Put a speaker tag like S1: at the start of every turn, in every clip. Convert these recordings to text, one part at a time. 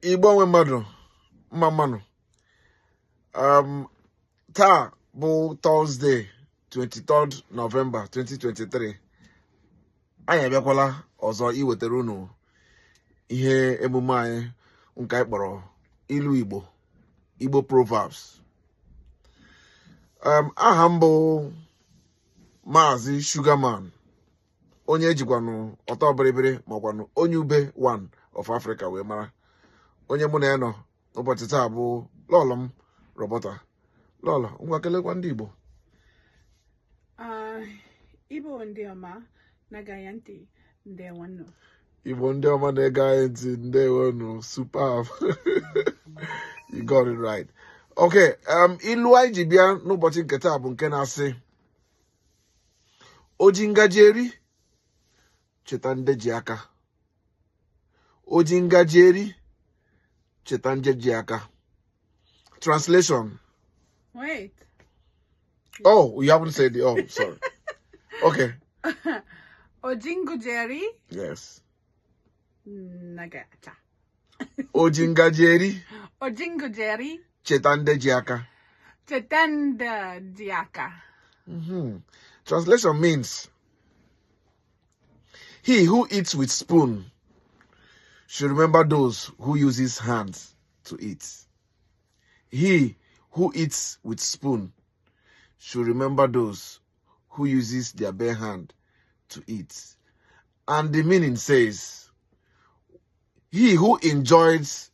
S1: Igbo nwe mmadụ mmanụ. Taa bụ Thursday 23rd November 2023. Anyị abịakwala ọzọ iwetara unu ihe emume anyị nke anyị kpọrọ ilu Igbo Proverbs. Aha m bụ Maazị Sugarman, onye ejikwanụ ọtọ bịrịbịrị makwanụ onye ube one of Africa wee mara. Onye mụ na ya nọ ụbọchị taa bụ lọlọ m Robota. Lọlọ, ngwa kelekwa ndị Igbo.
S2: Igbo ndị ọma na-ege ntị, ndewonu.
S1: Igbo ndị ọma na-ege ntị, ndewonu. Superb. You got it right. Okay, ilu anyị ji bịa n'ụbọchị nke taa bụ nke na-asị Óji Ngaji Eri, Chetekwa Ndi Ji Aka. Óji Ngaji Eri, Chetekwa Ndi Ji Aka. Translation.
S2: Wait.
S1: Oh, you haven't said it. Oh, sorry. Okay.
S2: Óji Ngaji Eri.
S1: Yes.
S2: Nagacha.
S1: Óji Ngaji Eri,
S2: Óji Ngaji Eri,
S1: Chetekwa Ndi Ji Aka.
S2: Chetekwa Ndi Ji Aka.
S1: Translation means, he who eats with spoon should remember those who use his hands to eat. He who eats with spoon should remember those who uses their bare hand to eat. And the meaning says, he who enjoys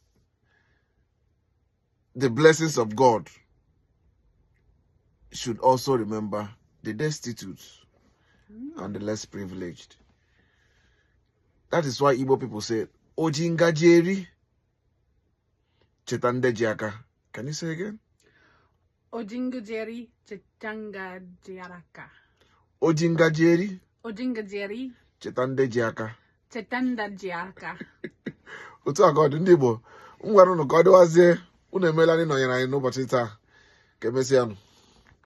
S1: the blessings of God should also remember the destitute and the less privileged. That is why Igbo people say, Óji Ngaji Eri, Chetekwa Ndi Ji Aka. Can you say again?
S2: Óji Ngaji Eri, Chetekwa Ndi Ji Aka.
S1: Óji Ngaji Eri,
S2: Óji Ngaji Eri,
S1: Chetekwa Ndi Ji Aka.
S2: Chetekwa Ndi Ji Aka.
S1: Otu a ka ọ dị ndị Igbo. M gwara unu ka ọ dịwazie unu emeela ndị nọnyere anyị n'ụbọchị taa. Ka emesịa nụ.